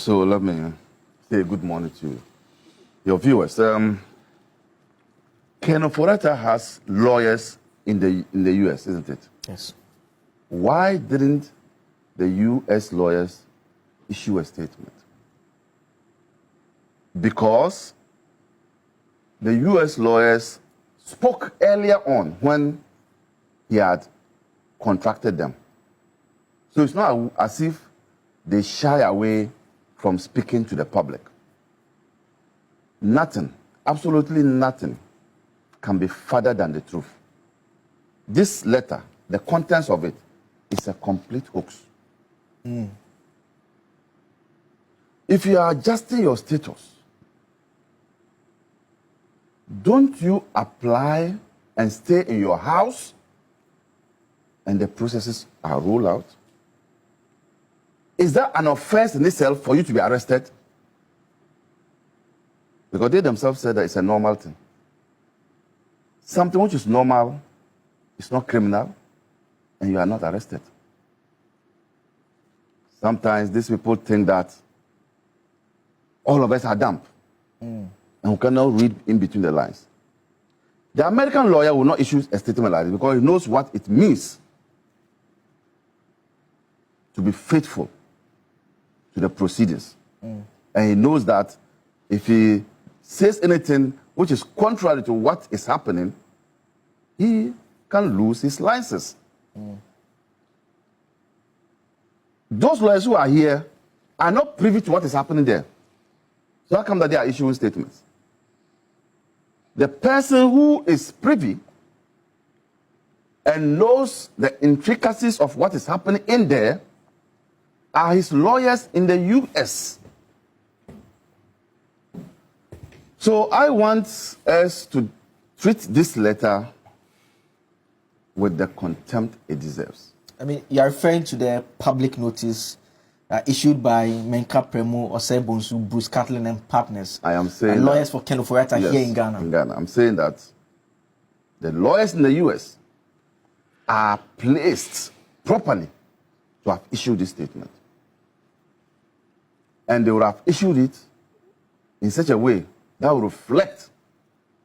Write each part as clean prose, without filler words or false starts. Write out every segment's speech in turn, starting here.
So let me say good morning to your viewers. Ken Ofori has lawyers in the U.S., isn't it? Yes. Why didn't the U.S. lawyers issue a statement? Because the U.S. lawyers spoke earlier on when he had contracted them. So it's not as if they shy away from speaking to the public. Nothing, absolutely nothing, can be further than the truth. This letter, the contents of it, is a complete hoax. If you are adjusting your status, don't you apply and stay in your house and the processes are rolled out? Is that an offense in itself for you to be arrested? Because they themselves said that it's a normal thing. Something which is normal is not criminal, and you are not arrested. Sometimes these people think that all of us are dumb, and we cannot read in between the lines. The American lawyer will not issue a statement like this because he knows what it means to be faithful to the proceedings. And he knows that if he says anything which is contrary to what is happening, he can lose his license. Those lawyers who are here are not privy to what is happening there. So how come that they are issuing statements? The person who is privy and knows the intricacies of what is happening in there are his lawyers in the U.S. So I want us to treat this letter with the contempt it deserves. I mean, you're referring to the public notice issued by Menka Premu, Osebonsu, Bruce Catlin and partners. I am saying and lawyers for Ken Ofori here in Ghana. In Ghana. I'm saying that the lawyers in the U.S. are placed properly to have issued this statement. And they would have issued it in such a way that would reflect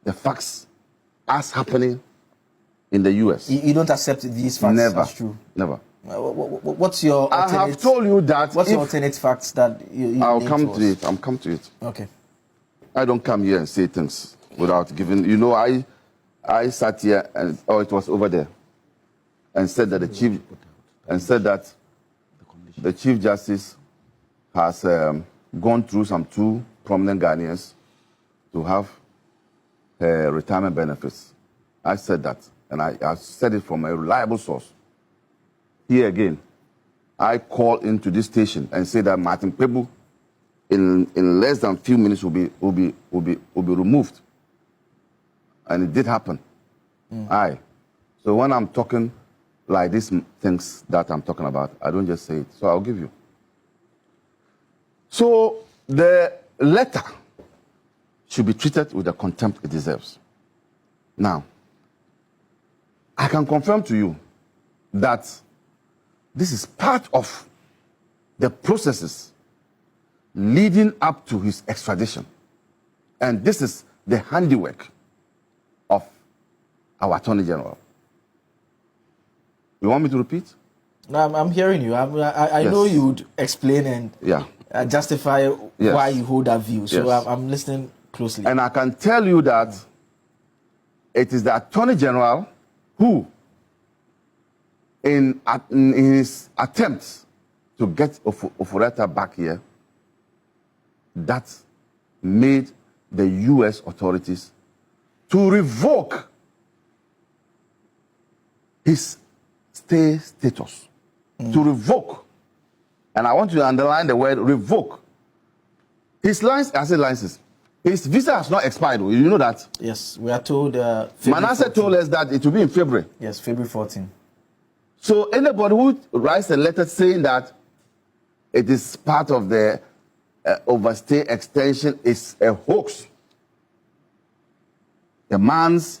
the facts as happening in the U.S. You don't accept these facts Never. as true? Never. What's your alternate... I have told you that... What's your alternate facts that you I'll come to it. I'll come to it. Okay. I don't come here and say things without giving... You know, I sat here and... Oh, it was over there. And said that the chief... And said that the Chief Justice has gone through some two prominent Ghanaians to have retirement benefits. I said that, and I said it from a reliable source. Here again, I called into this station and said that Martin Pebu, in less than a few minutes, will be removed, and it did happen. So when I'm talking like these things that I'm talking about, I don't just say it. So I'll give you. So the letter should be treated with the contempt it deserves. Now, I can confirm to you that this is part of the processes leading up to his extradition. And this is the handiwork of our Attorney General. You want me to repeat? No, I'm hearing you. I Yes. know you would explain and justify why you hold that view. So I'm listening closely. And I can tell you that it is the Attorney General who, in his attempts to get Ofori back here, that made the U.S. authorities to revoke his stay status. To revoke. And I want you to underline the word revoke. His license. His visa has not expired. You know that? Yes, we are told... Manasseh told us that it will be in February. Yes, February 14. So anybody who writes a letter saying that it is part of the overstay extension is a hoax. The man's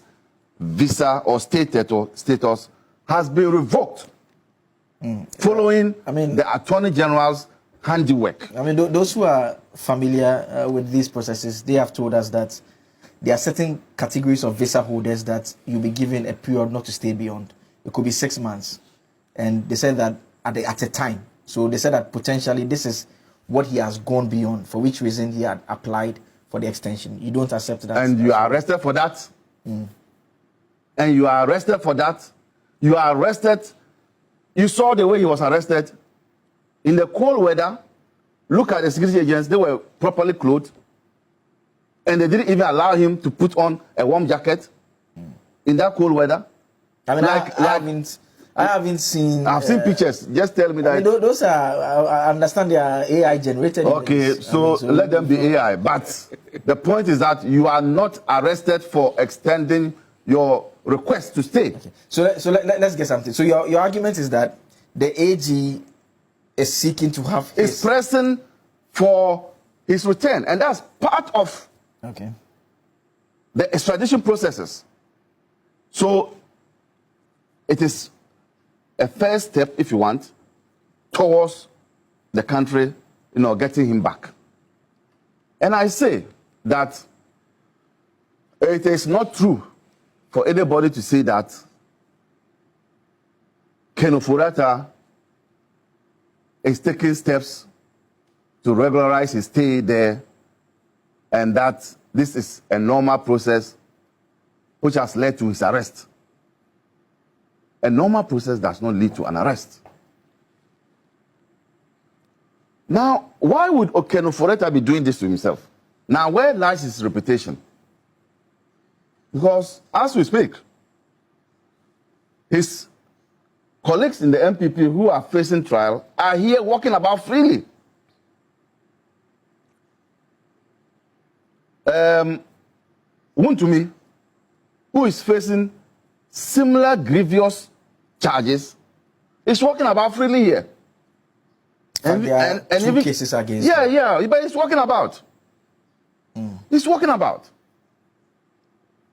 visa or stay status has been revoked following the Attorney General's handiwork. I mean, those who are familiar with these processes, they have told us that there are certain categories of visa holders that you'll be given a period not to stay beyond. It could be 6 months. And they said that at a time. So they said that potentially this is what he has gone beyond, for which reason he had applied for the extension. You don't accept that. And you are arrested for that. And you are arrested for that. You are arrested. You saw the way he was arrested. In the cold weather, look at the security agents. They were properly clothed. And they didn't even allow him to put on a warm jacket in that cold weather. I mean, I haven't seen. I've seen pictures. Just tell me that. I mean, those are, I understand they are AI generated. Okay, so let them be AI. But the point is that you are not arrested for extending your request to stay. Okay. So let's get something. So your argument is that the AG is seeking to have. Is pressing for his return, and that's part of. Okay. The extradition processes. So it is a first step, if you want, towards the country, getting him back. And I say that it is not true for anybody to say that Ken Ofori is taking steps to regularize his stay there, and that this is a normal process which has led to his arrest. A normal process does not lead to an arrest. Now, why would Ken Ofori be doing this to himself? Now, where lies his reputation? Because as we speak, his colleagues in the MPP who are facing trial are here walking about freely. Wontumi, who is facing similar grievous charges, is walking about freely here. And there are two cases against him. Yeah, but he's walking about. He's walking about.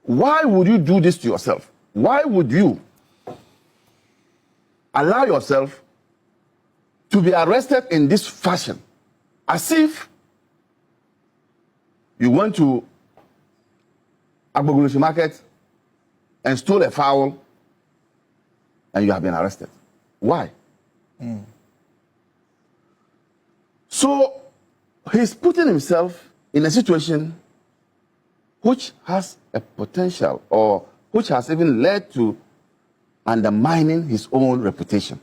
Why would you do this to yourself? Why would you allow yourself to be arrested in this fashion? As if you went to Agbogulushi market and stole a fowl and you have been arrested. Why? So he's putting himself in a situation which has a potential, or which has even led to undermining his own reputation.